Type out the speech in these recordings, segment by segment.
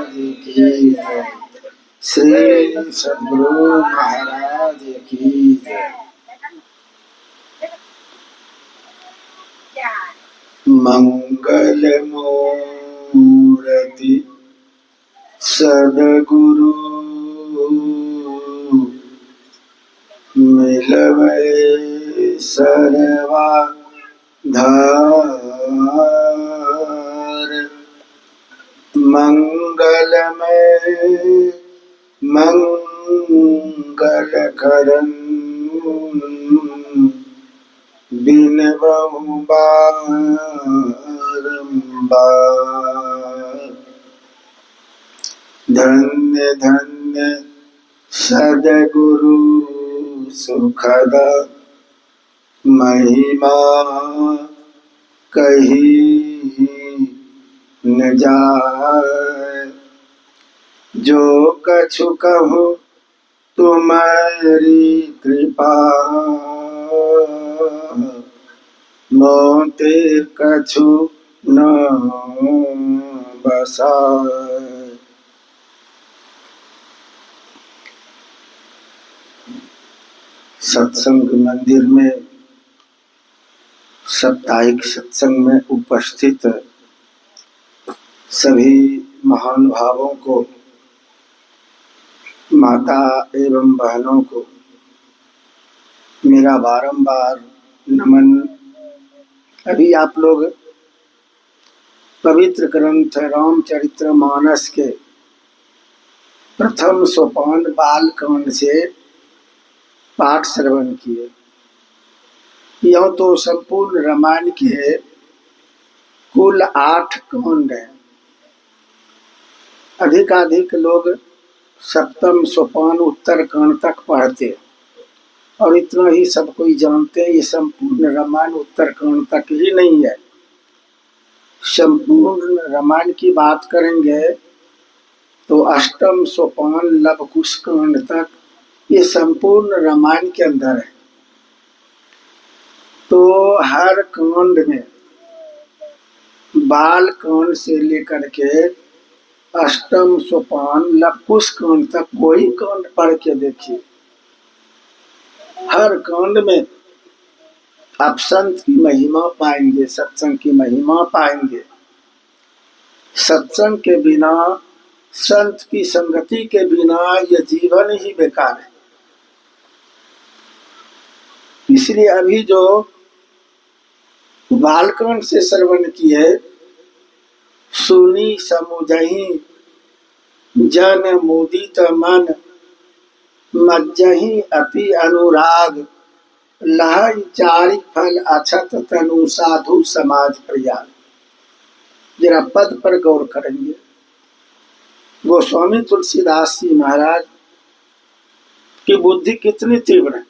महाराज की जय। श्री सद्गुरु महाराज की जय। मंगल मूर्ति सद्गुरु मिलवै सर्वा धार। मंगलमय मंगल करन बिनबहु बारंबार। धन्य धन्य सद्गुरु सुखद महिमा कही न जाय। जो कछु कहूँ तुम्हारी कृपा मोते कछु न बसाय। सत्संग मंदिर में साप्ताहिक सत्संग में उपस्थित सभी महानुभावों को, माता एवं बहनों को मेरा बारंबार नमन। अभी आप लोग पवित्र ग्रंथ रामचरितमानस के प्रथम सोपान बालकांड से पाठ श्रवण किए। यह तो संपूर्ण रामायण के कुल 8 कांड हैं। अधिकाधिक लोग सप्तम सोपान उत्तर कांड तक पढ़ते और इतना ही सब कोई जानते हैं। ये संपूर्ण रामायण उत्तर कांड तक ही नहीं है। संपूर्ण रामायण की बात करेंगे तो अष्टम सोपान लवकुश कांड तक ये संपूर्ण रामायण के अंदर है। तो हर कांड में बाल कांड से लेकर के अष्टम सोपान लवकुश कांड तक कोई कांड पढ़ के देखिए। हर कांड में आप संत की महिमा पाएंगे, सत्संग की महिमा पाएंगे। सत्संग के बिना, संत की संगति के बिना यह जीवन ही बेकार है। इसलिए अभी जो बालकांड से श्रवण किए, सुनी समुझहि जन मुदित मन, मज्जहि अति अनुराग, लहई चारि फल अछत तनु साधु समाज प्रयाग। जरा पद पर गौर करेंगे। गोस्वामी तुलसीदास जी महाराज की बुद्धि कितनी तीव्र है।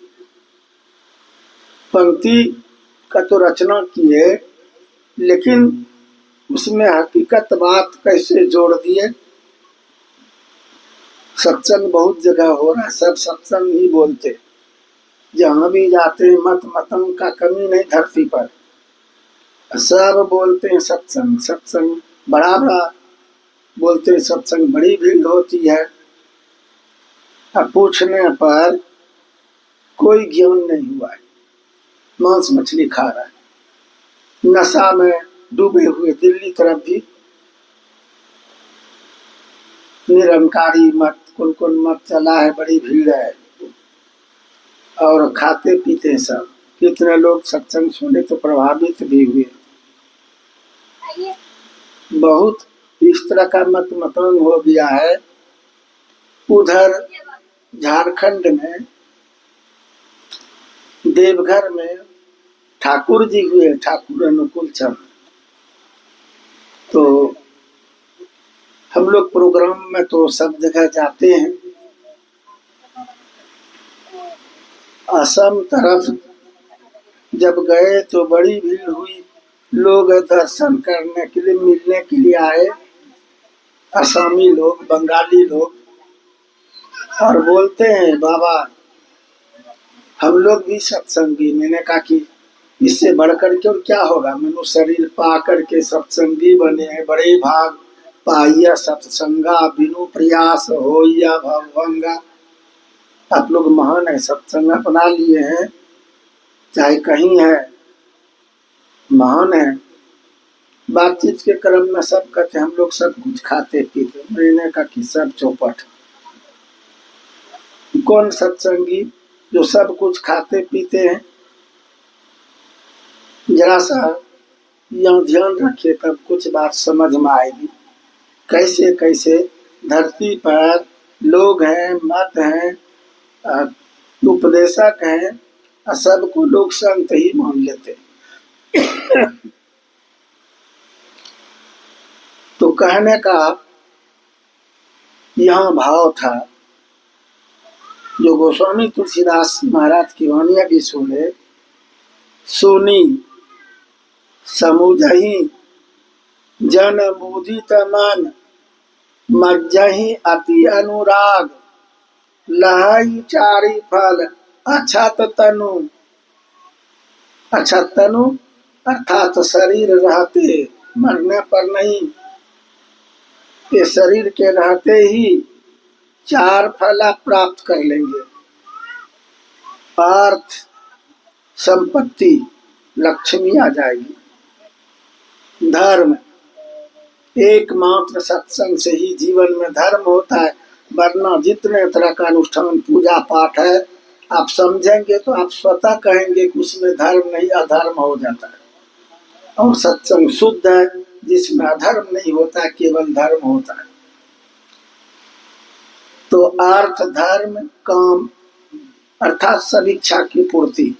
पंक्ति का तो रचना किए, लेकिन उसमें हकीकत बात कैसे जोड़ दिए। सत्संग बहुत जगह हो रहा है, सब सत्संग ही बोलते, जहां भी जाते मत मतंग का कमी नहीं धरती पर। सब बोलते हैं सत्संग सत्संग, बड़ा बड़ा बोलते हैं सत्संग, बड़ी भीड़ होती है। अब पूछने पर कोई ज्ञान नहीं हुआ है, मांस मछली खा रहा है, नशा में डूबे हुए। दिल्ली तरफ भी निरंकारी मत, कुल मत चला है, बड़ी भीड़ है और खाते पीते सब। कितने लोग सत्संग सुने तो प्रभावित भी हुए। बहुत इस तरह का मत मतंग हो गया है। उधर झारखंड में देवघर में ठाकुर जी हुए, ठाकुर अनुकूल चंद। तो हम लोग प्रोग्राम में तो सब जगह जाते हैं। असम तरफ जब गए तो बड़ी भीड़ हुई। लोग दर्शन करने के लिए, मिलने के लिए आए, असमी लोग, बंगाली लोग, और बोलते हैं बाबा हम लोग भी सत्संगी। मैंने कहा कि इससे बढ़कर के और क्या होगा। मनुष्य शरीर पा करके सत्संगी बने हैं, बड़े भाग पाइया सत्संगा बिनु प्रयास हो या भवभंगा। आप लोग महान है, सत्संग अपना लिए हैं, चाहे कहीं है, महान है। बातचीत के क्रम में सब कहते हम लोग सब कुछ खाते पीते, मैंने कहा कि सब चौपट। कौन सत्संगी जो सब कुछ खाते पीते हैं? जरा सा यहाँ ध्यान रखिए, तब कुछ बात समझ में आएगी। कैसे कैसे धरती पर लोग हैं, मत हैं, उपदेशक हैं, सबको लोग संत ही मान लेते। तो कहने का यहाँ भाव था, जो गोस्वामी तुलसीदास महाराज की वाणियां भी सुने, सुनी समुझही जन मुदित मन, मज्जहि अति अनुराग, लहई चारि फल अछत तनु। अछत तनु अर्थात शरीर रहते, मरने पर नहीं, ये शरीर के रहते ही 4 फल आप प्राप्त कर लेंगे। अर्थ, संपत्ति, लक्ष्मी आ जाएगी। धर्म, एकमात्र सत्संग से ही जीवन में धर्म होता है, वरना जितने तरह का अनुष्ठान पूजा पाठ है आप समझेंगे तो आप स्वतः कहेंगे कि उसमें धर्म नहीं, अधर्म हो जाता है। और सत्संग शुद्ध है, जिसमें अधर्म नहीं होता, केवल धर्म होता है। तो अर्थ, धर्म, काम अर्थात सब इच्छा की पूर्ति,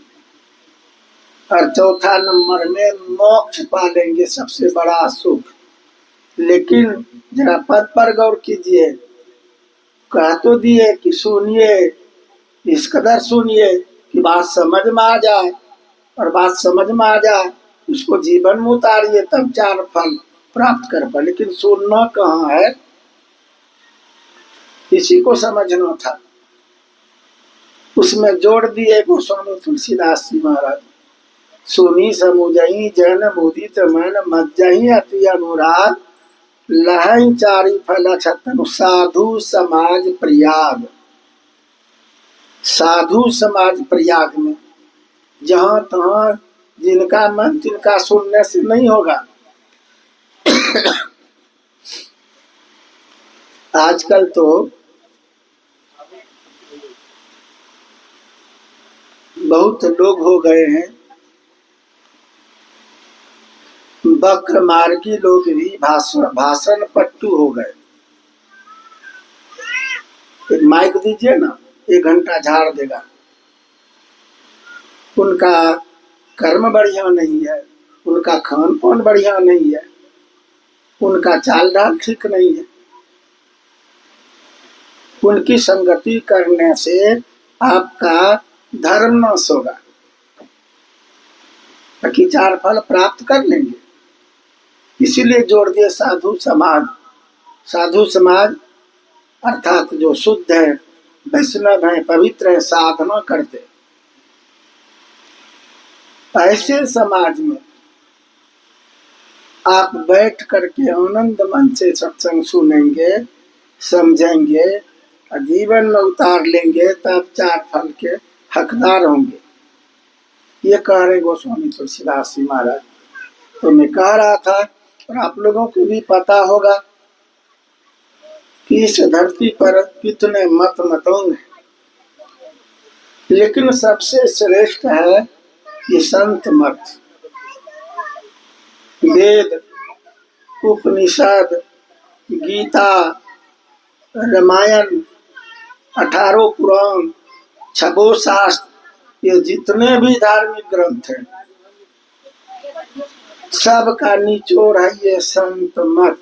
और चौथा नंबर में मोक्ष पालेंगे, सबसे बड़ा सुख। लेकिन जरा पद पर गौर कीजिए, कह तो दिए कि सुनिए, इस कदर सुनिए कि बात समझ में आ जाए, और बात समझ में आ जाए उसको जीवन में उतारिए, तब 4 फल प्राप्त कर पाए। लेकिन सुनना कहाँ है, इसी को समझना था। उसमें जोड़ दिए गोस्वामी तुलसीदास जी महाराज, सुनी समुझई जन मुदित मन, मज्जहि अति अनुराग, लहई चारि फल अछत। साधु समाज प्रयाग, साधु समाज प्रयाग में जहां तहां जिनका मन तिनका सुनने से नहीं होगा। आजकल तो बहुत लोग हो गए हैं वक्र मार्गी, लोग भी भाषण पट्टू हो गए। एक माइक दीजिए ना, 1 घंटा झाड़ देगा। उनका कर्म बढ़िया नहीं है, उनका खान पान बढ़िया नहीं है, उनका चाल ढाल ठीक नहीं है। उनकी संगति करने से आपका धर्म नाश होगा, बाकी 4 फल प्राप्त कर लेंगे। इसीलिए जोड़ दिए साधु समाज। साधु समाज अर्थात जो शुद्ध है, वैष्णव है, पवित्र है, साधना करते, ऐसे समाज में आप बैठ करके आनंद मन से सत्संग सुनेंगे, समझेंगे, जीवन में उतार लेंगे, तब 4 फल के हकदार होंगे। ये कह रहे गोस्वामी तुलसीदास जी महाराज। तो मैं कह रहा था, और आप लोगों को भी पता होगा कि इस धरती पर कितने मत मतंग हैं, लेकिन सबसे श्रेष्ठ है ये संत मत। वेद, उपनिषद, गीता, रामायण, 18 पुराण, 26 शास्त्र, ये जितने भी धार्मिक ग्रंथ हैं, सबका निचोड़ है ये संत मत।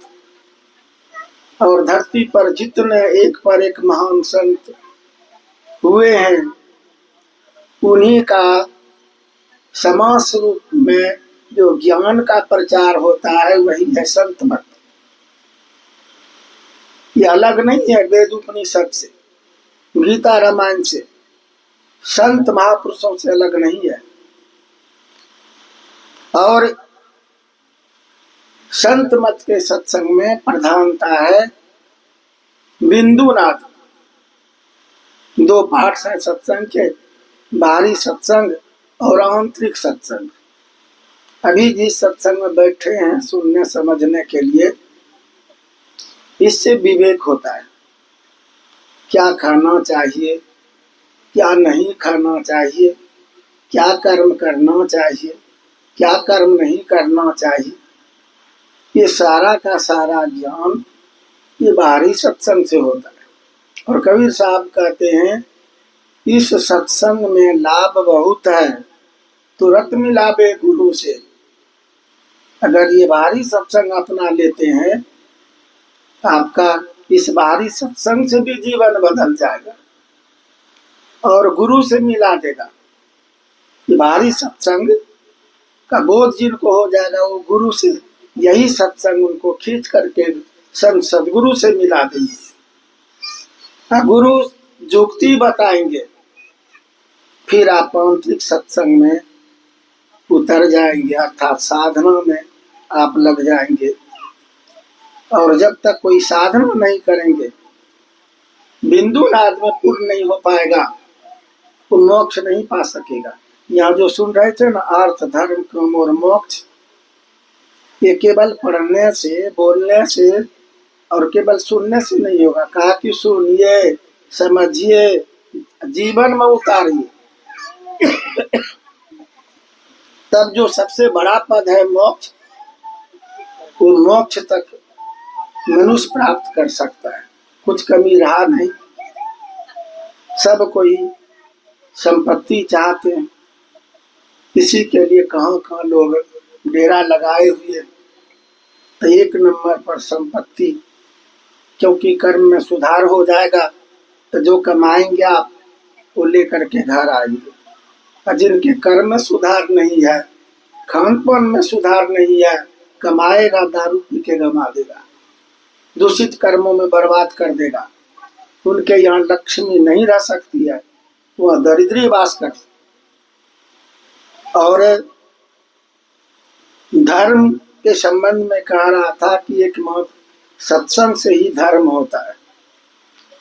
और धरती पर जितने एक पर एक महान संत हुए हैं, उन्हीं का समास रूप में जो ज्ञान का प्रचार होता है, वही है संत मत। ये अलग नहीं है वेद उपनिषद से, गीता रामायण से, संत महापुरुषों से अलग नहीं है। और संत मत के सत्संग में प्रधानता है बिंदुनाद। दो पार्ट्स हैं सत्संग के, बाहरी सत्संग और आंतरिक सत्संग। अभी जिस सत्संग में बैठे हैं सुनने समझने के लिए, इससे विवेक होता है। क्या खाना चाहिए, क्या नहीं खाना चाहिए, क्या कर्म करना चाहिए, क्या कर्म नहीं करना चाहिए, ये सारा का सारा ज्ञान ये बाहरी सत्संग से होता है। और कबीर साहब कहते हैं इस सत्संग में लाभ बहुत है, तुरंत मिलावे गुरु से। अगर ये बाहरी सत्संग अपना लेते हैं आपका इस बाहरी सत्संग से भी जीवन बदल जाएगा और गुरु से मिला देगा। ये बाहरी सत्संग का बोध जिनको हो जाएगा वो गुरु से, यही सत्संग उनको खींच करके संत सदगुरु से मिला देंगे। गुरु जुक्ति बताएंगे, फिर आप आंतरिक सत्संग में उतर जाएंगे, अर्थात साधना में आप लग जाएंगे। और जब तक कोई साधना नहीं करेंगे, बिंदु नाद में पूर्ण नहीं हो पाएगा, वो मोक्ष नहीं पा सकेगा। यहाँ जो सुन रहे थे ना, अर्थ धर्म काम और मोक्ष, ये केवल पढ़ने से बोलने से और केवल सुनने से नहीं होगा। कहा कि सुनिए समझिए जीवन में उतारिए। तब जो सबसे बड़ा पद है मोक्ष, वो मोक्ष तक मनुष्य प्राप्त कर सकता है। कुछ कमी रहा नहीं, सब कोई संपत्ति चाहते हैं, इसी के लिए कहाँ कहाँ लोग डेरा लगाए हुए। तो एक नंबर पर संपत्ति, क्योंकि कर्म में सुधार हो जाएगा तो जो कमाएंगे आप वो लेकर के घर आएंगे। और जिनके कर्म में सुधार नहीं है, खान पान में सुधार नहीं है, कमाएगा दारू पी के गमा देगा, दूषित कर्मों में बर्बाद कर देगा। उनके यहाँ लक्ष्मी नहीं रह सकती है, वह दरिद्री वास करती। और धर्म के संबंध में कह रहा था कि एक मात्र सत्संग से ही धर्म होता है।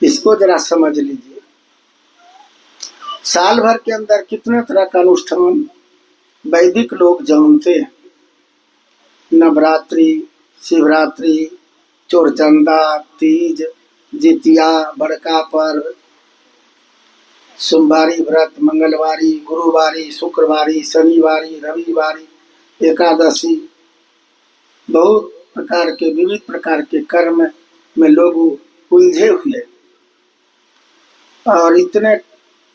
इसको जरा समझ लीजिए। साल भर के अंदर कितने तरह का अनुष्ठान वैदिक लोग जानते हैं। नवरात्रि, शिवरात्रि, चोरचंदा, तीज, जितिया, बड़का पर्व, सोमवारी व्रत, मंगलवारी, गुरुवारी, शुक्रवारी, शनिवारी, रविवारी, एकादशी, बहुत प्रकार के विविध प्रकार के कर्म में लोग उलझे हुए। और इतने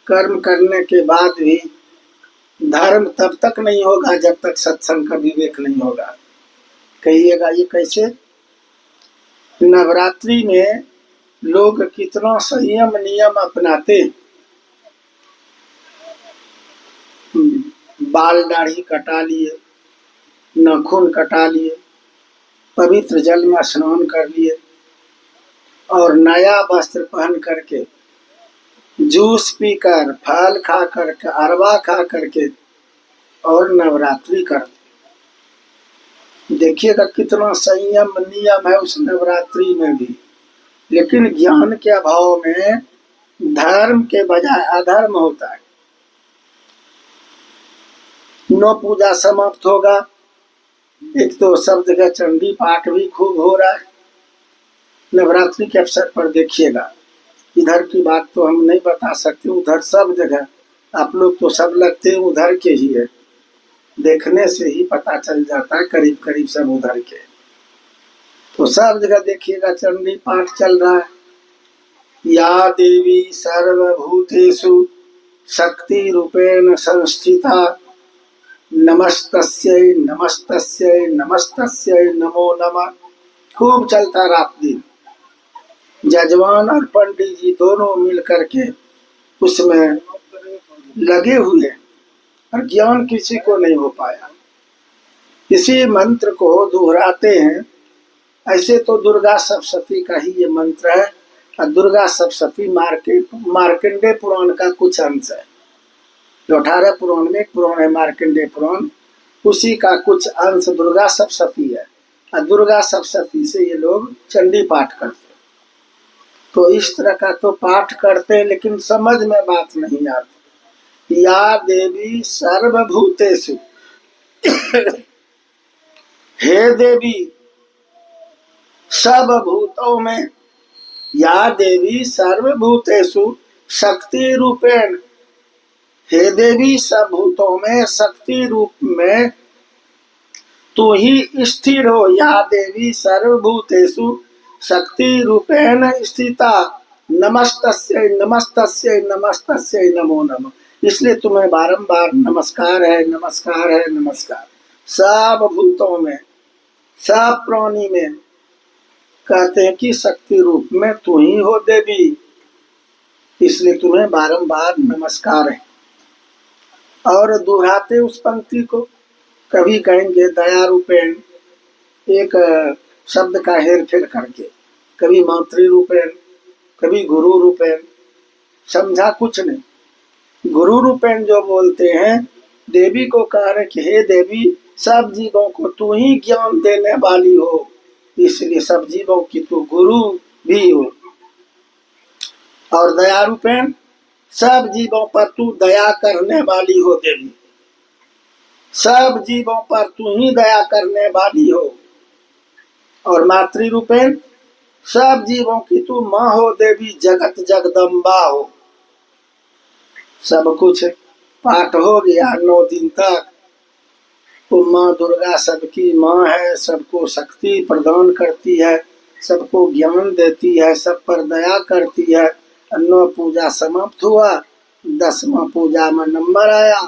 कर्म करने के बाद भी धर्म तब तक नहीं होगा जब तक सत्संग का विवेक नहीं होगा। कहिएगा ये कैसे? नवरात्रि में लोग कितना संयम नियम अपनाते, बाल दाढ़ी कटा लिए, नाखून कटा लिए, पवित्र जल में स्नान कर लिए और नया वस्त्र पहन करके, जूस पीकर, फल खा करके, अरवा खा करके और नवरात्रि कर दी। देखिएगा कितना संयम नियम है उस नवरात्रि में भी। लेकिन ज्ञान के अभाव में धर्म के बजाय अधर्म होता है। नौ पूजा समाप्त होगा। एक तो सब जगह चंडी पाठ भी खूब हो रहा है नवरात्रि के अवसर पर। देखिएगा, इधर की बात तो हम नहीं बता सकते, उधर सब जगह आप लोग तो सब लगते हैं उधर के ही है, देखने से ही पता चल जाता है करीब करीब सब उधर के। तो सब जगह देखिएगा चंडी पाठ चल रहा है। या देवी सर्वभूतेषु शक्ति रूपेण संस्थिता नमस्तस्यै नमस्तस्यै नमस्तस्यै नमो नमः। खूब चलता रात दिन। जजमान और पंडित जी दोनों मिल करके उसमें लगे हुए, और ज्ञान किसी को नहीं हो पाया। इसी मंत्र को दोहराते हैं। ऐसे तो दुर्गा सप्तशती का ही ये मंत्र है, और दुर्गा सप्तशती मार्कंडेय पुराण का कुछ अंश है। जो 18 पुराण में एक पुराण है मार्कंडेय पुराण, उसी का कुछ अंश दुर्गा सप्तशती है। और दुर्गा सप्तशती से ये लोग चंडी पाठ करते। तो इस तरह का तो पाठ करते, लेकिन समझ में बात नहीं आती। या देवी सर्वभूतेषु हे देवी सब भूतों में, या देवी सर्वभूतेषु शक्ति रूपेण, हे देवी सब भूतों में शक्ति रूप में तू ही स्थिर हो। या देवी सर्वभूतेषु शक्ति रूपेण स्थिता, नमस्तस्यै नमस्तस्यै नमस्तस्यै नमो नमः। इसलिए तुम्हें बारंबार नमस्कार है, नमस्कार है, नमस्कार। सब भूतों में, सब प्राणी में कहते हैं कि शक्ति रूप में तू ही हो देवी, इसलिए तुम्हें बारंबार नमस्कार है। और दोहराते उस पंक्ति को, कभी कहेंगे दया रूपेण, एक शब्द का हेर फेर करके, कभी मातृ रूपेण, कभी गुरु रूपेण, समझा कुछ नहीं। गुरु रूपेण जो बोलते हैं, देवी को कह रहे कि हे देवी सब जीवों को तू ही ज्ञान देने वाली हो, इसलिए सब जीवों की तू गुरु भी हो। और दया रूपेण, सब जीवों पर तू दया करने वाली हो देवी, सब जीवों पर तू ही दया करने वाली हो। और मातृ रूपेण, सब जीवों की तू माँ हो देवी, जगत जगदम्बा हो। सब कुछ पाठ हो गया 9 दिन तक। तो माँ दुर्गा सबकी माँ है, सबको शक्ति प्रदान करती है, सबको ज्ञान देती है, सब पर दया करती है। 9 पूजा समाप्त हुआ, 10वां पूजा में नंबर आया,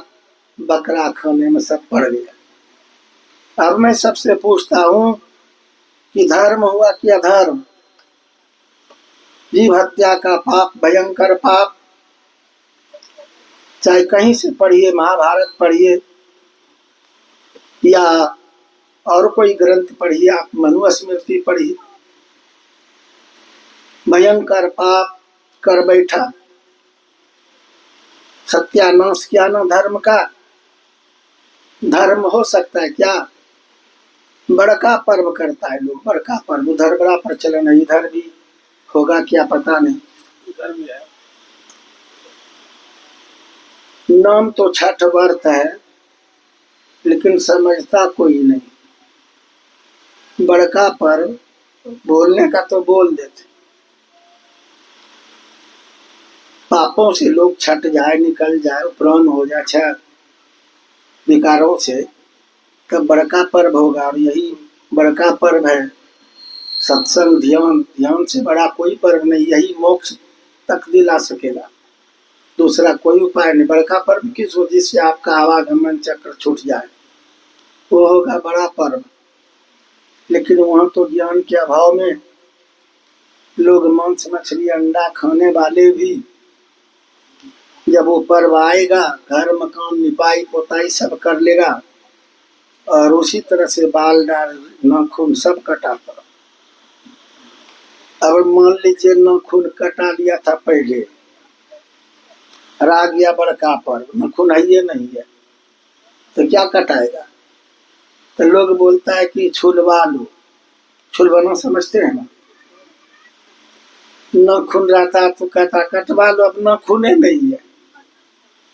बकरा खाने में सब पड़ गया। अब मैं सबसे पूछता हूँ कि धर्म हुआ कि अधर्म? जीव हत्या का पाप, भयंकर पाप, चाहे कहीं से पढ़िए, महाभारत पढ़िए या और कोई ग्रंथ पढ़िए, आप मनुस्मृति पढ़िए, भयंकर पाप कर बैठा, सत्यानाश किया ना धर्म का। धर्म हो सकता है क्या? बड़का पर्व करता है लोग, बड़का पर्व, उधर बड़ा प्रचलन है, इधर भी होगा क्या पता नहीं। इधर भी है। नाम तो छठ व्रत है, लेकिन समझता कोई नहीं। बड़का पर्व बोलने का तो बोल देते, पापों से लोग छट जाए, निकल जाए, उपराम हो जाए छठ विकारों से, तब बड़का पर्व होगा। और यही बड़का पर्व है सत्संग, ध्यान। ध्यान से बड़ा कोई पर्व नहीं, यही मोक्ष तक दिला सकेगा, दूसरा कोई उपाय नहीं। बड़का पर्व किस हो? जिससे आपका आवागमन चक्र छूट जाए, वो होगा बड़ा पर्व। लेकिन वहाँ तो ज्ञान के अभाव में लोग मांस मछली अंडा खाने वाले भी, जब वो पर्व आएगा, घर मकान निपाई पोताई सब कर लेगा, और उसी तरह से बाल डाल नाखून सब कटाता। अब मान लीजिए नाखून कटा लिया था पहले, आ गया बड़का पर्व, नाखून है ये नहीं है, तो क्या कटाएगा? तो लोग बोलता है कि छुलवा लो। छुलवाना समझते हैं ना? नाखून रहता तो कहता कटवा लो, अब नाखूने नहीं है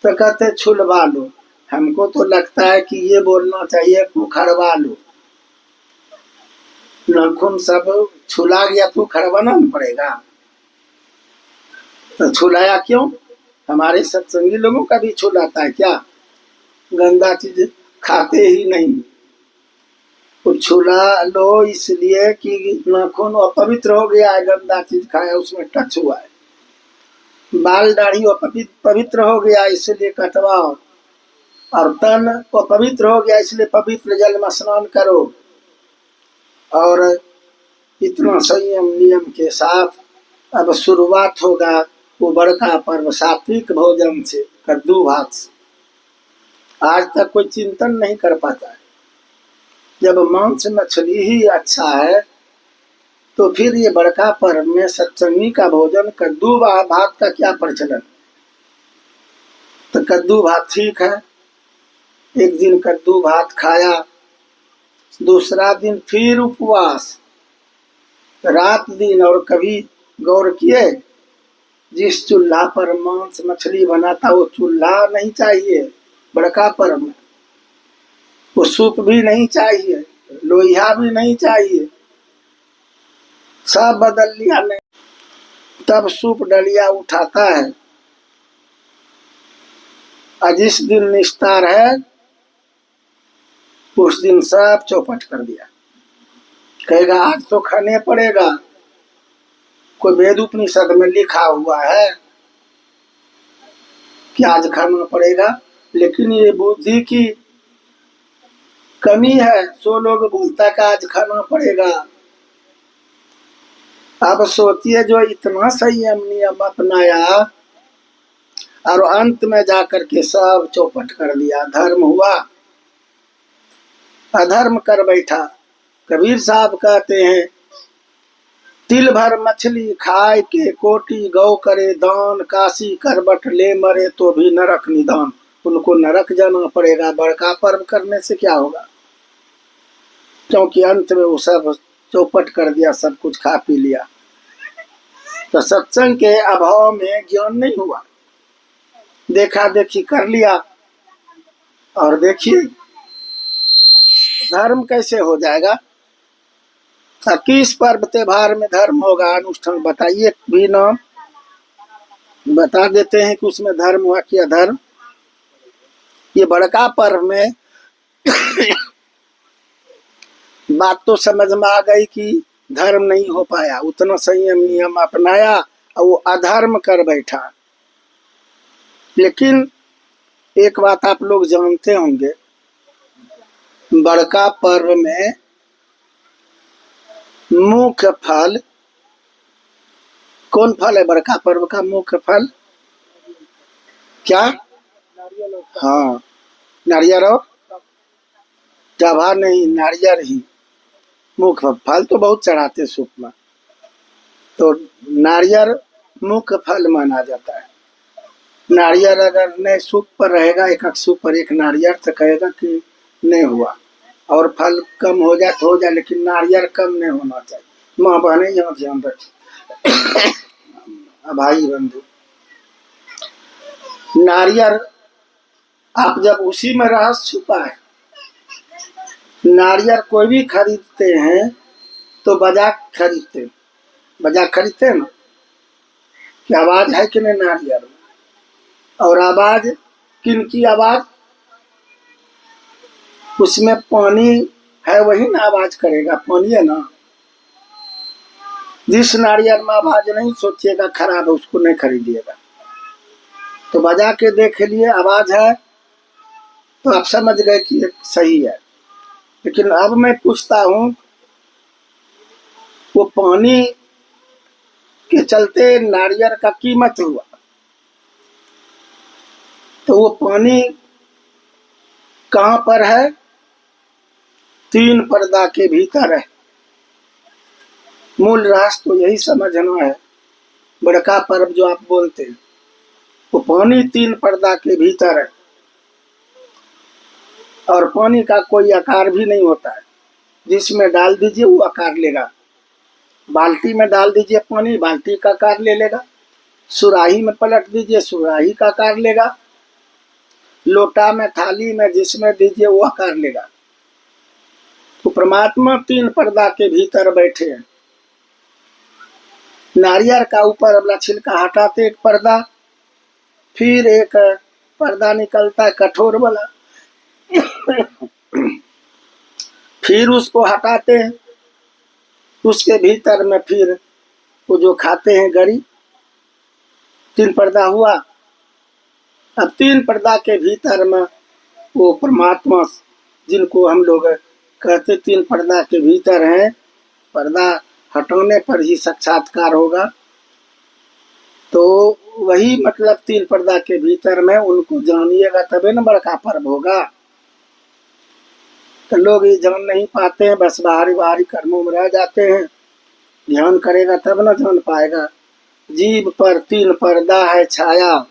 तो कहते छुलवा लो। हमको तो लगता है कि ये बोलना चाहिए उखड़वा लो। नाखून सब छुला गया तो उखड़वाना नहीं पड़ेगा, तो छुलाया क्यों? हमारे सत्संगी लोगों का भी छुलाता है क्या? गंदा चीज खाते ही नहीं, तो छुला लो इसलिए कि नाखून अपवित्र हो गया है, गंदा चीज खाया उसमें टच हुआ है। बाल दाढ़ी पवित्र हो गया इसलिए कटवाओ, और तन को पवित्र हो गया इसलिए पवित्र जल में स्नान करो। और इतना संयम नियम के साथ अब शुरुआत होगा वो बड़का पर्व सात्विक भोजन से, कद्दू भात से। आज तक कोई चिंतन नहीं कर पाता है। जब मांस मछली ही अच्छा है, तो फिर ये बड़का पर्व में सत्संगी का भोजन कद्दू भात का क्या प्रचलन? तो कद्दू भात ठीक है, एक दिन कद्दू भात खाया, दूसरा दिन फिर उपवास, रात दिन। और कभी गौर किए, जिस चूल्हा पर मांस मछली बना था वो चूल्हा नहीं चाहिए बड़का पर्व में, वो सूप भी नहीं चाहिए, लोहिया भी नहीं चाहिए, सब बदल लिया नहीं। तब सूप डलिया उठाता है, और जिस दिन निस्तार है उस दिन सब चौपट कर दिया। कहेगा आज तो खाने पड़ेगा, कोई वेद उपनिषद में लिखा हुआ है कि आज खाना पड़ेगा, लेकिन ये बुद्धि की कमी है। सो लोग बोलता है कि आज खाना पड़ेगा। अब सोचिए, जो इतना संयम नियम अपनाया और अंत में जाकर के सब चौपट कर दिया, धर्म हुआ अधर्म कर बैठा। कबीर साहब कहते हैं, तिल भर मछली खाए के कोटि गौ करे दान, काशी करबट ले मरे तो भी नरक निदान। उनको नरक जाना पड़ेगा, बड़का पर्व करने से क्या होगा, क्योंकि अंत में वो सब चौपट कर दिया, सब कुछ खा पी लिया। तो सत्संग के अभाव में ज्ञान नहीं हुआ, देखा देखी कर लिया। और देखिए धर्म कैसे हो जाएगा। किस पर्व त्योहार में धर्म होगा, अनुष्ठान बताइए भी नाम बता देते हैं कि उसमें धर्म हुआ कि अधर्म। ये बड़का पर्व में बात तो समझ में आ गई कि धर्म नहीं हो पाया, उतना संयम नियम अपनाया और वो अधर्म कर बैठा। लेकिन एक बात आप लोग जानते होंगे, बड़का पर्व में मुख्य फल कौन फल है? बड़का पर्व का मुख्य फल क्या? हाँ, नारियल और जवा नहीं, नारियल ही मुख्य फल। तो बहुत चढ़ाते सूप में, तो नारियल मुख्य फल माना जाता है। नारियल अगर नहीं सूप पर रहेगा, एक सूप पर एक नारियल, तो कहेगा कि नहीं हुआ। और फल कम हो जाए तो हो जाए, लेकिन नारियल कम नहीं होना चाहिए। माँ बहने यहाँ ध्यान रखिए, भाई बंधु, नारियल आप जब उसी में रहस्य छुपा है। नारियल कोई भी खरीदते हैं तो बजा खरीदते, बजा खरीदते ना कि आवाज है कि नहीं नारियल में, और आवाज किन की आवाज, उसमें पानी है वही ना आवाज करेगा, पानी है ना। जिस नारियल में आवाज नहीं, सोचिएगा खराब है, उसको नहीं खरीदिएगा। तो बजा के देख लिए, आवाज है तो आप समझ गए कि सही है। लेकिन अब मैं पूछता हूँ, वो पानी के चलते नारियल का कीमत हुआ, तो वो पानी कहाँ पर है? 3 पर्दा के भीतर है। मूल रहस्य तो यही समझना है। बड़का पर्व जो आप बोलते हैं, वो पानी 3 पर्दा के भीतर है, और पानी का कोई आकार भी नहीं होता है। जिसमें डाल दीजिए वो आकार लेगा। बाल्टी में डाल दीजिए पानी, बाल्टी का आकार ले लेगा। सुराही में पलट दीजिए, सुराही का आकार लेगा। लोटा में, थाली में, जिसमें दीजिए वो आकार लेगा। तो परमात्मा 3 पर्दा के भीतर बैठे हैं। नारियल का ऊपर वाला छिलका हटाते एक पर्दा, फिर एक पर्दा निकलता है कठोर वाला, फिर उसको हटाते हैं। उसके भीतर में फिर वो जो खाते हैं गरी, 3 पर्दा हुआ। अब 3 पर्दा के भीतर में वो परमात्मा, जिनको हम लोग कहते 3 पर्दा के भीतर हैं, पर्दा हटाने पर ही साक्षात्कार होगा। तो वही मतलब 3 पर्दा के भीतर में उनको जानिएगा, तबे ना बड़का पर्व होगा। तो लोग ये जान नहीं पाते हैं, बस बाहरी बाहरी कर्मों में रह जाते हैं। ध्यान करेगा तब ना जान पाएगा। जीव पर 3 पर्दा है छाया,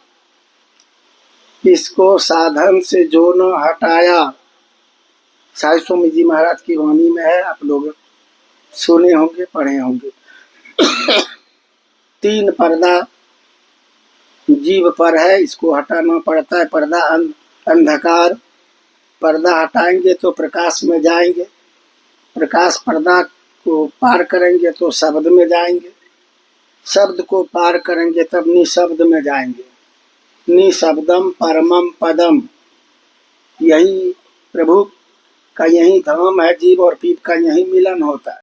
इसको साधन से जो न हटाया, साई स्वामी जी महाराज की वाणी में है, आप लोग सुने होंगे, पढ़े होंगे। 3 पर्दा जीव पर है, इसको हटाना पड़ता है। पर्दा अंधकार, पर्दा हटाएंगे तो प्रकाश में जाएंगे, प्रकाश पर्दा को पार करेंगे तो शब्द में जाएंगे, शब्द को पार करेंगे तब निशब्द में जाएंगे। निशब्दम परमम पदम, यही प्रभु का यही धाम है, जीव और पीप का यही मिलन होता है।